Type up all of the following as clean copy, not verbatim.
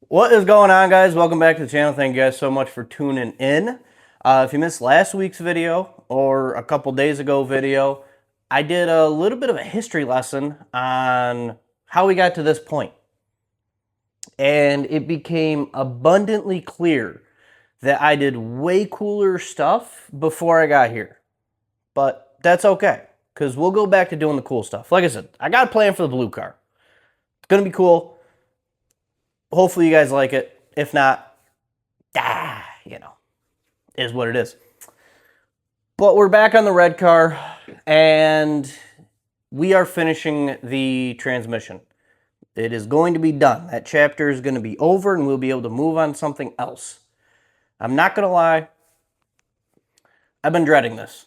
What is going on, guys? Welcome back to the channel. Thank you guys so much for tuning in. If you missed last week's video or a couple days ago video, I did a little bit of a history lesson on how we got to this point. And it became abundantly clear that I did way cooler stuff before I got here. But that's okay, because we'll go back to doing the cool stuff. Like I said, I got a plan for the blue car. It's going to be cool. Hopefully you guys like it. If not, is what it is. But we're back on the red car, and we are finishing the transmission. It is going to be done. That chapter is going to be over, and we'll be able to move on to something else. I'm not going to lie. I've been dreading this.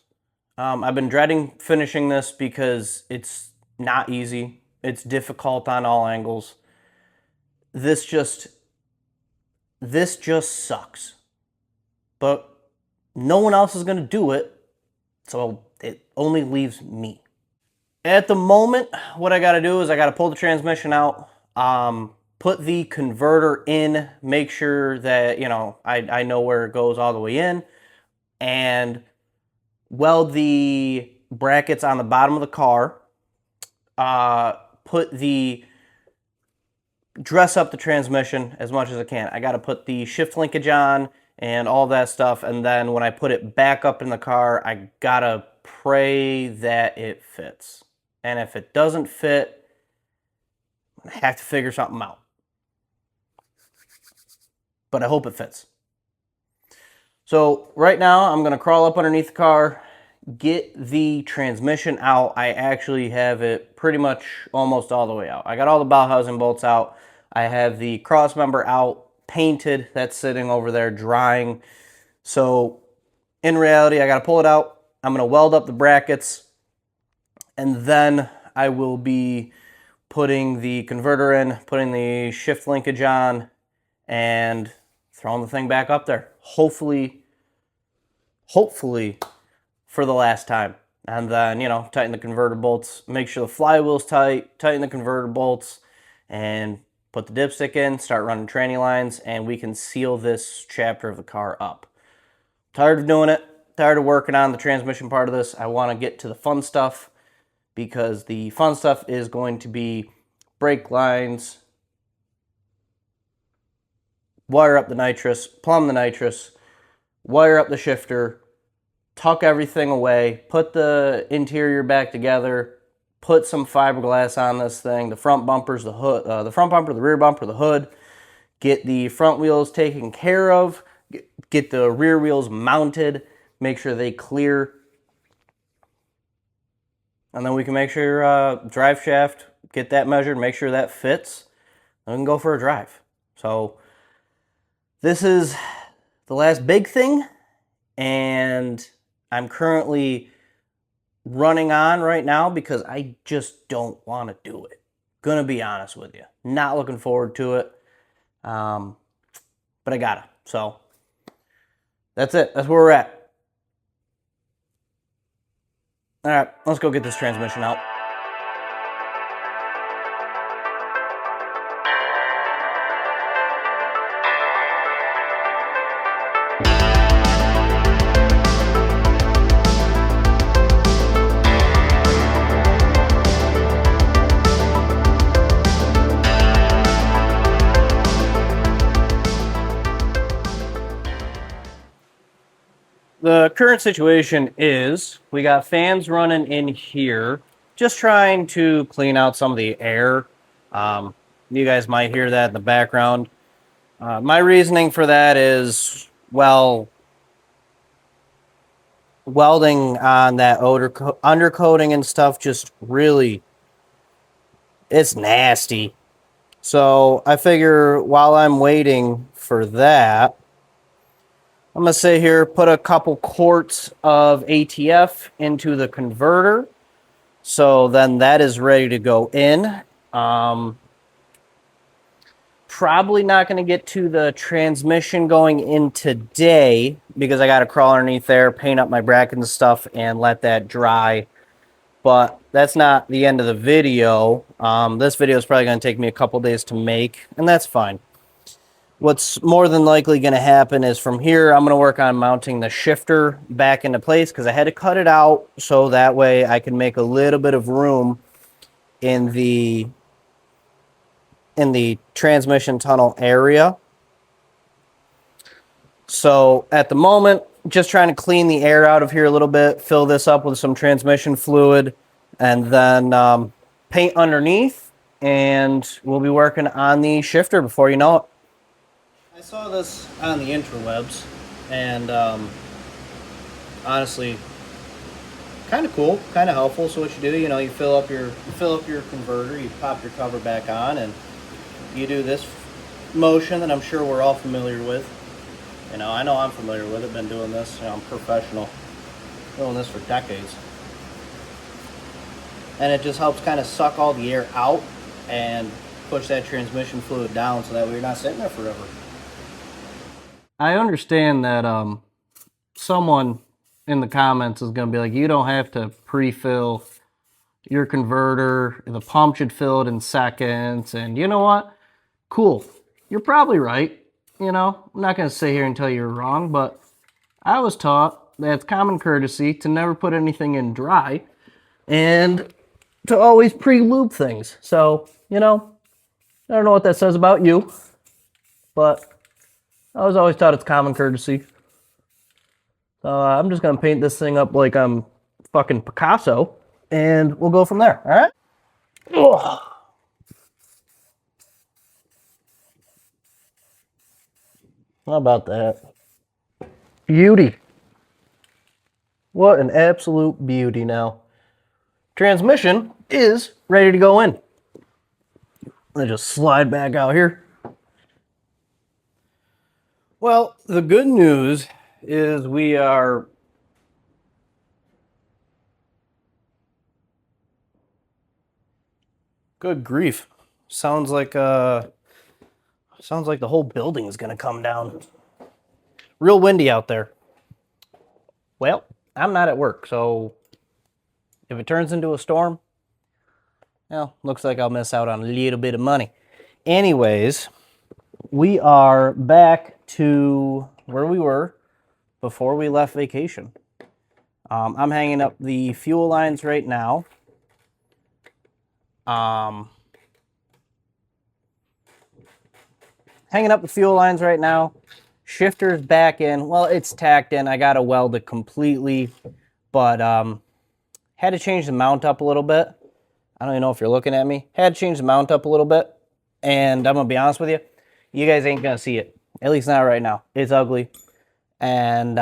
I've been dreading finishing this because it's not easy. It's difficult on all angles. This just sucks. But no one else is going to do it, so it only leaves me. At the moment, what I got to do is I got to pull the transmission out, put the converter in, make sure that, I know where it goes all the way in, and weld the brackets on the bottom of the car, dress up the transmission as much as I can. I got to put the shift linkage on and all that stuff, and then when I put it back up in the car, I gotta pray that it fits. And if it doesn't fit, I have to figure something out. But I hope it fits. So right now, I'm gonna crawl up underneath the car, get the transmission out. I actually have it pretty much almost all the way out. I got all the bell housing bolts out. I have the cross member out, painted. That's sitting over there drying. So in reality, I got to pull it out. I'm going to weld up the brackets, and then I will be putting the converter in, putting the shift linkage on, and throwing the thing back up there. Hopefully for the last time. And then, tighten the converter bolts, make sure the flywheel's tight, tighten the converter bolts, and put the dipstick in, start running tranny lines, and we can seal this chapter of the car up. Tired of doing it, tired of working on the transmission part of this. I want to get to the fun stuff, because the fun stuff is going to be brake lines, wire up the nitrous, plumb the nitrous, wire up the shifter, tuck everything away, put the interior back together, put some fiberglass on this thing, the front bumpers, the hood, the front bumper, the rear bumper, the hood, get the front wheels taken care of, get the rear wheels mounted, make sure they clear, and then we can make sure drive shaft, get that measured, make sure that fits, and we can go for a drive. So this is the last big thing, and I'm currently running on right now because I just don't want to do it. Gonna be honest with you. Not looking forward to it. But I gotta. So that's it. That's where we're at. All right, let's go get this transmission out. The current situation is we got fans running in here, just trying to clean out some of the air. You guys might hear that in the background. My reasoning for that is, well, welding on that undercoating and stuff just really, it's nasty. So I figure while I'm waiting for that, I'm going to sit here, put a couple quarts of ATF into the converter. So then that is ready to go in. Probably not going to get to the transmission going in today because I got to crawl underneath there, paint up my bracket and stuff, and let that dry. But that's not the end of the video. This video is probably going to take me a couple days to make, and that's fine. What's more than likely going to happen is from here, I'm going to work on mounting the shifter back into place because I had to cut it out so that way I can make a little bit of room in the transmission tunnel area. So at the moment, just trying to clean the air out of here a little bit, fill this up with some transmission fluid, and then paint underneath, and we'll be working on the shifter before you know it. I saw this on the interwebs, and honestly, kind of cool, kind of helpful. So what you do, you fill up your converter, you pop your cover back on, and you do this motion that I'm sure we're all familiar with. I know I'm familiar with it. Been doing this. I'm professional, doing this for decades, and it just helps kind of suck all the air out and push that transmission fluid down, so that way you're not sitting there forever. I understand that someone in the comments is going to be like, you don't have to pre-fill your converter. The pump should fill it in seconds. And you know what? Cool. You're probably right. I'm not going to sit here and tell you you're wrong, but I was taught that it's common courtesy to never put anything in dry and to always pre-lube things. So, I don't know what that says about you, but I was always taught it's common courtesy. So I'm just going to paint this thing up like I'm fucking Picasso, and we'll go from there, all right? Ugh. How about that? Beauty. What an absolute beauty now. Transmission is ready to go in. Let's just slide back out here. Well, the good news is we are good grief. Sounds like the whole building is going to come down. Real windy out there. Well, I'm not at work, so if it turns into a storm, well, looks like I'll miss out on a little bit of money. Anyways, we are back to where we were before we left vacation. I'm hanging up the fuel lines right now. Hanging up the fuel lines right now. Shifter's back in. Well, it's tacked in. I got to weld it completely, but had to change the mount up a little bit. I don't even know if you're looking at me. Had to change the mount up a little bit, and I'm going to be honest with you. You guys ain't going to see it, at least not right now. It's ugly, and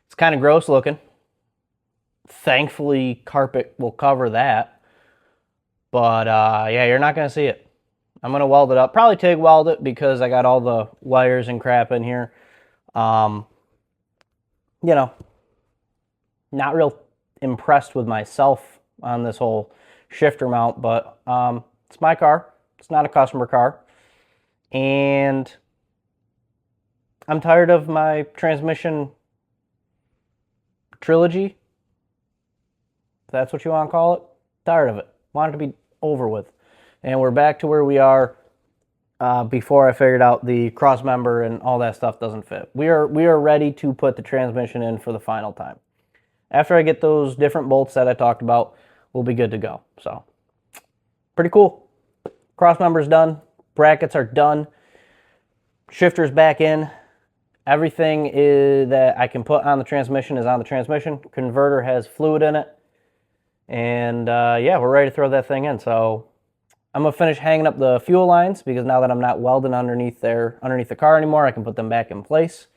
it's kind of gross looking. Thankfully, carpet will cover that, but yeah, you're not going to see it. I'm going to weld it up. Probably TIG weld it because I got all the wires and crap in here. Not real impressed with myself on this whole shifter mount, but it's my car. It's not a customer car. And I'm tired of my transmission trilogy, if that's what you want to call it. Tired of it. Want it to be over with. And we're back to where we are before I figured out the cross member and all that stuff doesn't fit. We are ready to put the transmission in for the final time. After I get those different bolts that I talked about, we'll be good to go. So, pretty cool. Cross member's done. Brackets are done. Shifter's back in. Everything that I can put on the transmission is on the transmission. Converter has fluid in it. And yeah, we're ready to throw that thing in. So I'm going to finish hanging up the fuel lines because now that I'm not welding underneath the car anymore, I can put them back in place.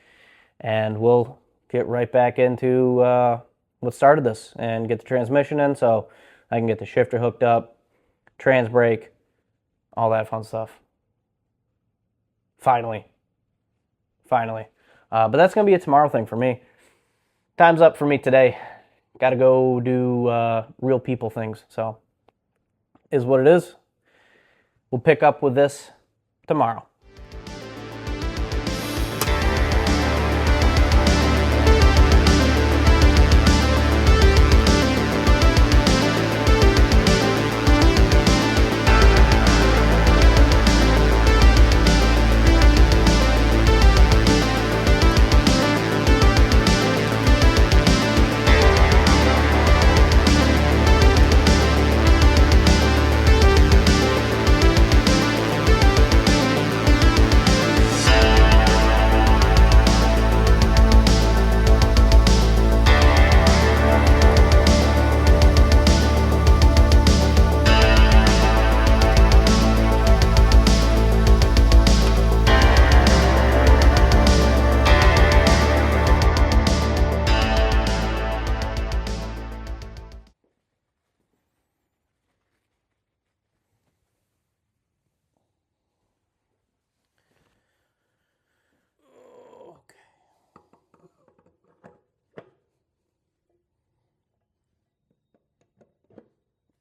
And we'll get right back into what started this and get the transmission in so I can get the shifter hooked up, trans brake, all that fun stuff. Finally. But that's going to be a tomorrow thing for me. Time's up for me today. Got to go do real people things. So, is what it is. We'll pick up with this tomorrow.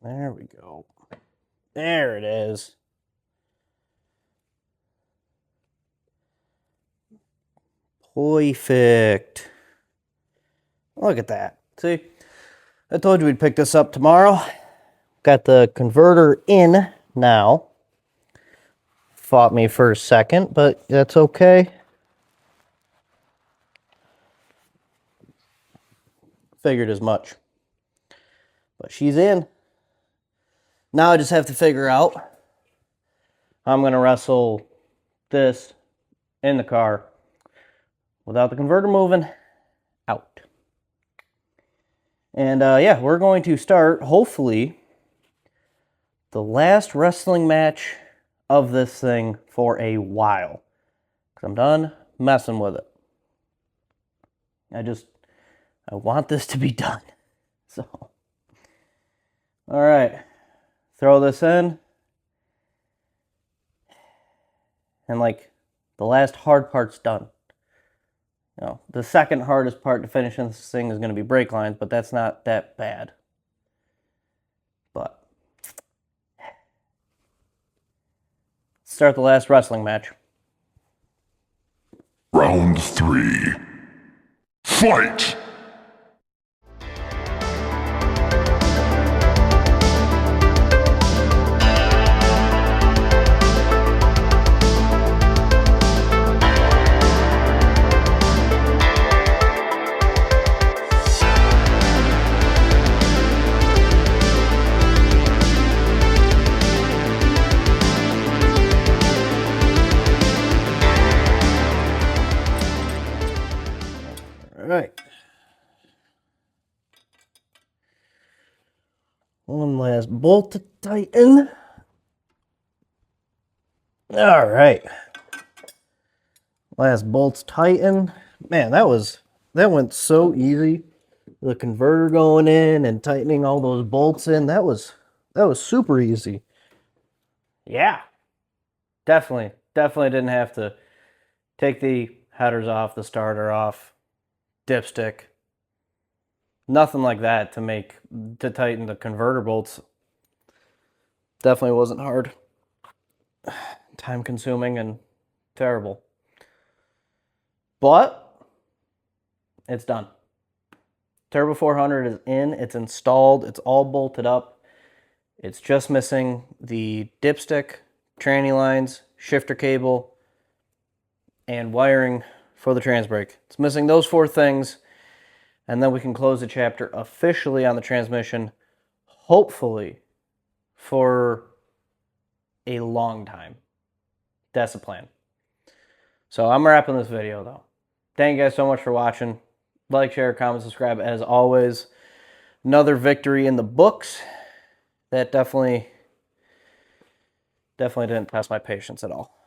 There we go. There it is. Perfect. Look at that. See, I told you we'd pick this up tomorrow. Got the converter in now. Fought me for a second, but that's okay. Figured as much. But she's in. Now I just have to figure out how I'm going to wrestle this in the car without the converter moving out. And yeah, we're going to start, hopefully, the last wrestling match of this thing for a while. Because I'm done messing with it. I want this to be done. So, all right. Throw this in. And like, the last hard part's done. You know, the second hardest part to finish this thing is going to be brake lines, but that's not that bad. But start the last wrestling match. Round 3. Fight! Right. One last bolt to tighten. All right. Last bolt's tighten. Man, that went so easy. The converter going in and tightening all those bolts in. That was super easy. Yeah. Definitely didn't have to take the headers off, the starter off, dipstick. Nothing like that to tighten the converter bolts. Definitely wasn't hard. Time consuming and terrible. But it's done. Th400 is in, it's installed, it's all bolted up. It's just missing the dipstick, tranny lines, shifter cable, and wiring for the trans brake. It's missing those 4 things. And then we can close the chapter officially on the transmission, hopefully for a long time. That's the plan. So I'm wrapping this video though. Thank you guys so much for watching. Like, share, comment, subscribe as always. Another victory in the books. That definitely didn't test my patience at all.